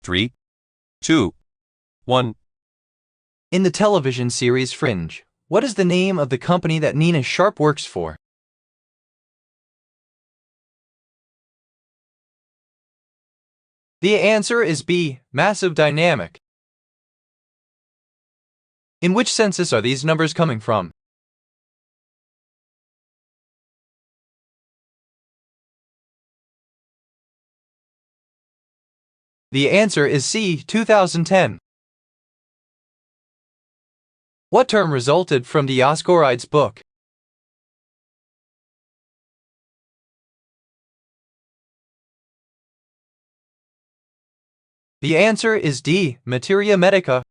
3, 2, 1. In the television series Fringe, what is the name of the company that Nina Sharp works for? The answer is B, Massive Dynamic. In which census are these numbers coming from? The answer is C, 2010. What term resulted from Dioscorides' book? The answer is D, Materia Medica.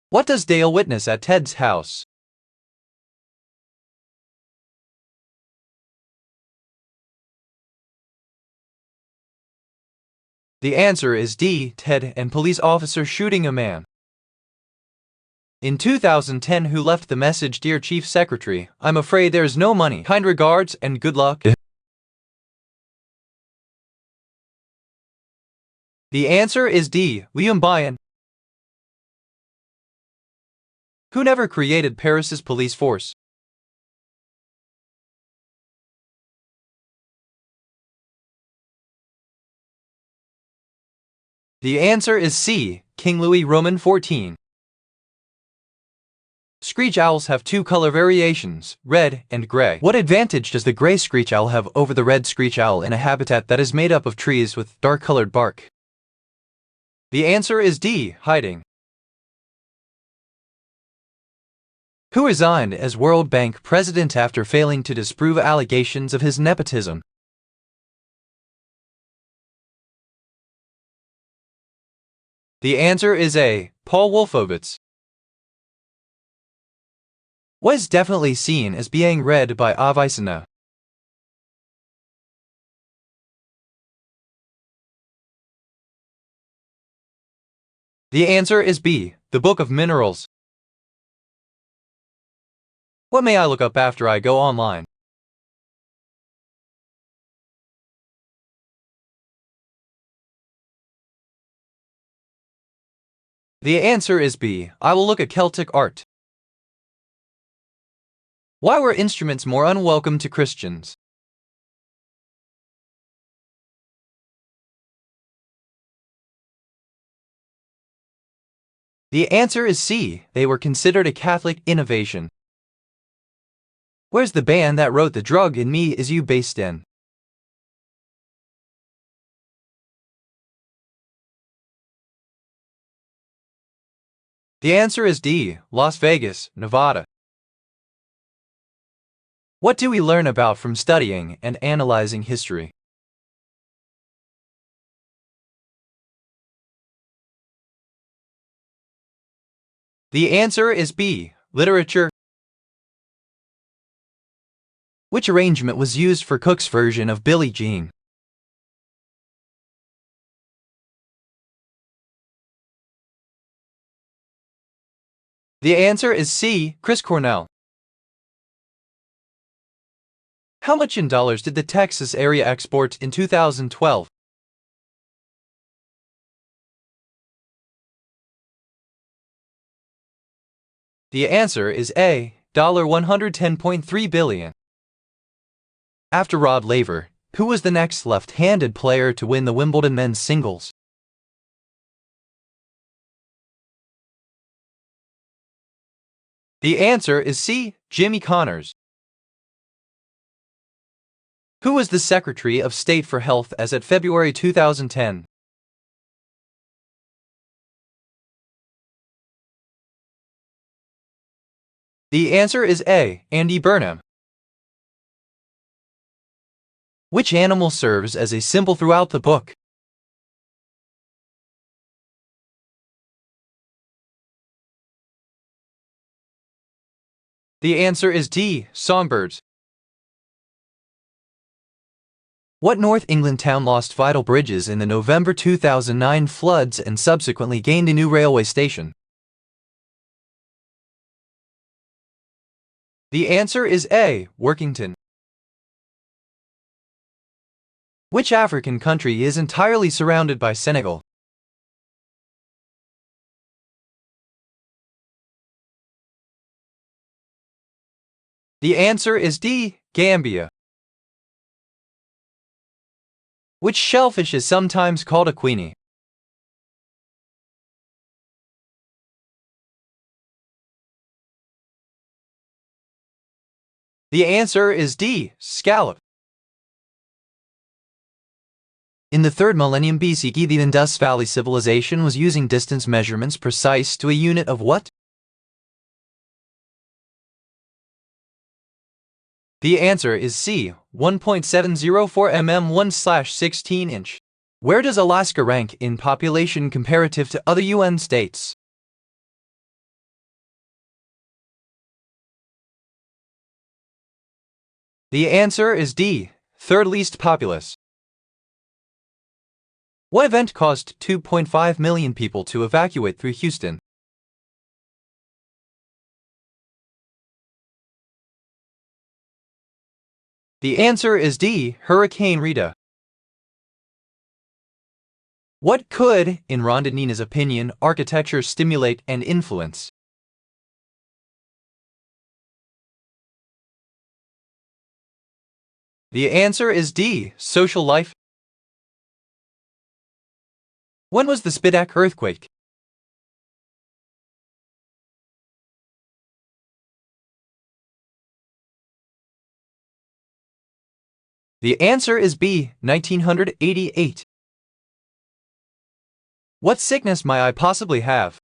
What does Dale witness at Ted's house? The answer is D, Ted and police officer shooting a man. In 2010, who left the message, "Dear Chief Secretary, I'm afraid there is no money. Kind regards and good luck." The answer is D, Liam Bryan. Who never created Paris's police force? The answer is C, King Louis Roman XIV. Screech owls have two color variations, red and gray. What advantage does the gray screech owl have over the red screech owl in a habitat that is made up of trees with dark-colored bark? The answer is D, hiding. Who resigned as World Bank president after failing to disprove allegations of his nepotism? The answer is A, Paul Wolfowitz. What is definitely seen as being read by Avicenna? The answer is B, the Book of Minerals. What may I look up after I go online? The answer is B, I will look at Celtic art. Why were instruments more unwelcome to Christians? The answer is C, they were considered a Catholic innovation. Where's the band that wrote The Drug in Me Is You based in? The answer is D, Las Vegas, Nevada. What do we learn about from studying and analyzing history? The answer is B, literature. Which arrangement was used for Cook's version of Billie Jean? The answer is C, Chris Cornell. How much in dollars did the Texas area export in 2012? The answer is A, $110.3 billion. After Rod Laver, who was the next left-handed player to win the Wimbledon men's singles? The answer is C, Jimmy Connors. Who was the Secretary of State for Health as at February 2010? The answer is A, Andy Burnham. Which animal serves as a symbol throughout the book? The answer is D, songbirds. What North England town lost vital bridges in the November 2009 floods and subsequently gained a new railway station? The answer is A, Workington. Which African country is entirely surrounded by Senegal? The answer is D, Gambia. Which shellfish is sometimes called a queenie? The answer is D, scallop. In the 3rd millennium BC, the Indus Valley civilization was using distance measurements precise to a unit of what? The answer is C, 1.704 mm 1/16 inch. Where does Alaska rank in population comparative to other UN states? The answer is D, 3rd least populous. What event caused 2.5 million people to evacuate through Houston? The answer is D, Hurricane Rita. What could, in Rhonda Nina's opinion, architecture stimulate and influence? The answer is D, social life. When was the Spidak earthquake? The answer is B, 1988. What sickness might I possibly have?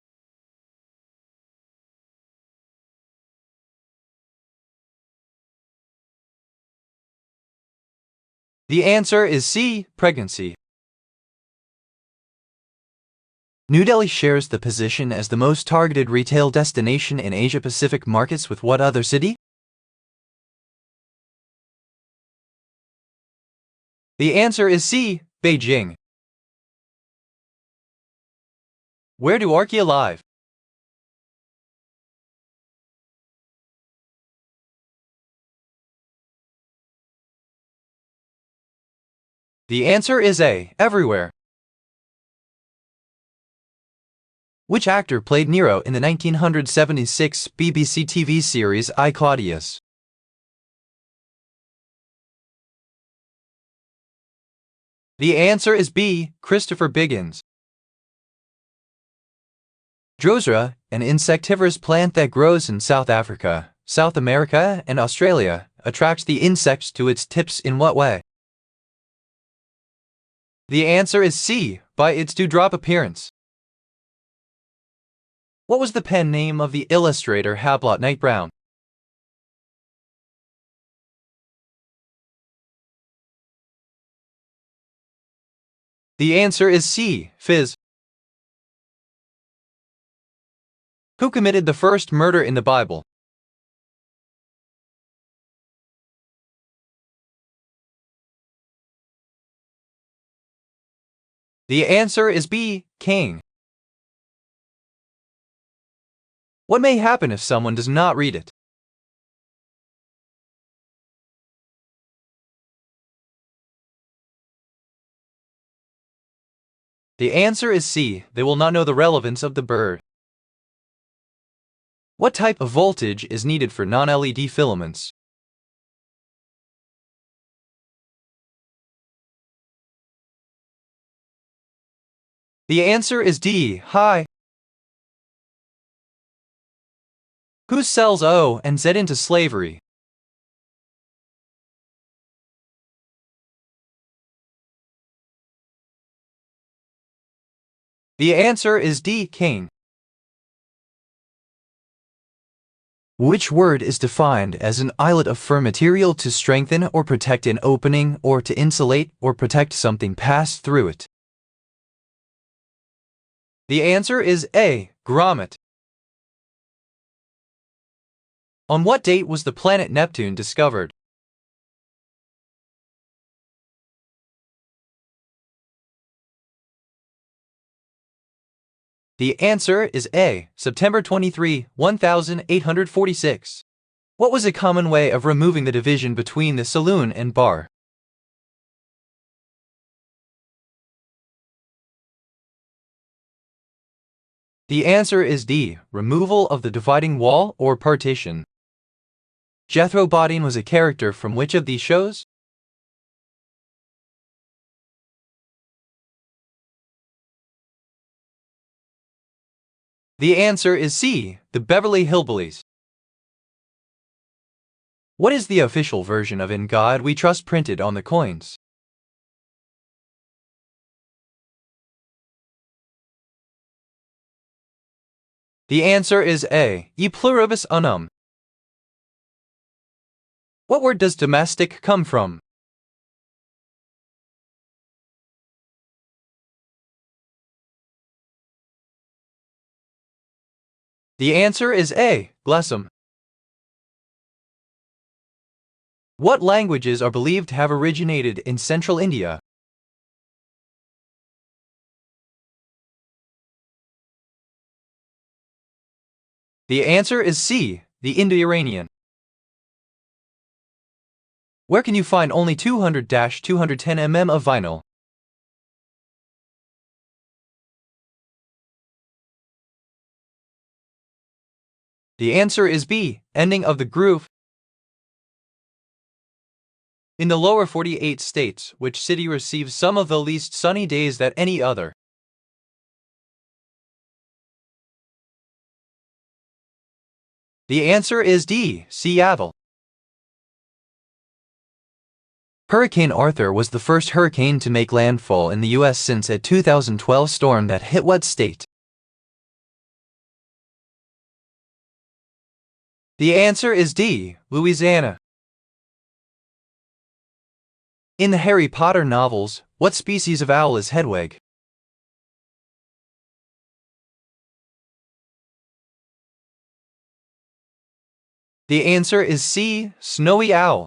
The answer is C, pregnancy. New Delhi shares the position as the most targeted retail destination in Asia-Pacific markets with what other city? The answer is C, Beijing. Where do archaea live? The answer is A, everywhere. Which actor played Nero in the 1976 BBC TV series I, Claudius? The answer is B, Christopher Biggins. Drosera, an insectivorous plant that grows in South Africa, South America, and Australia, attracts the insects to its tips in what way? The answer is C, by its dewdrop appearance. What was the pen name of the illustrator Hablot Knight Brown? The answer is C, Fizz. Who committed the first murder in the Bible? The answer is B, Cain. What may happen if someone does not read it? The answer is C, they will not know the relevance of the bird. What type of voltage is needed for non-LED filaments? The answer is D, high. Who sells O and Z into slavery? The answer is D, Cain. Which word is defined as an eyelet of firm material to strengthen or protect an opening or to insulate or protect something passed through it? The answer is A, grommet. On what date was the planet Neptune discovered? The answer is A, September 23, 1846. What was a common way of removing the division between the saloon and bar? The answer is D. Removal of the dividing wall or partition. Jethro Bodine was a character from which of these shows? The answer is C. The Beverly Hillbillies. What is the official version of In God We Trust printed on the coins? The answer is A. E pluribus unum. What word does domestic come from? The answer is A. Glessum. What languages are believed to have originated in central India? The answer is C. The Indo-Iranian. Where can you find only 200-210 mm of vinyl? The answer is B. Ending of the groove. In the lower 48 states, which city receives some of the least sunny days than any other? The answer is D. Seattle. Hurricane Arthur was the first hurricane to make landfall in the U.S. since a 2012 storm that hit what state? The answer is D. Louisiana. In the Harry Potter novels, what species of owl is Hedwig? The answer is C. Snowy owl.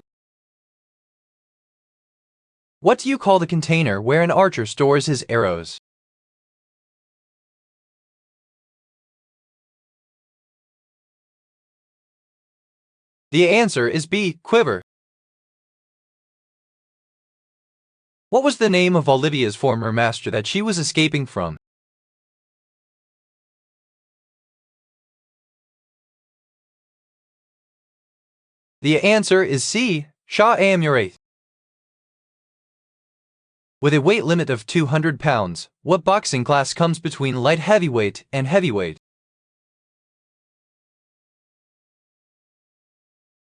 What do you call the container where an archer stores his arrows? The answer is B. Quiver. What was the name of Olivia's former master that she was escaping from? The answer is C. Shah Amurath. With a weight limit of 200 pounds, what boxing class comes between light heavyweight and heavyweight?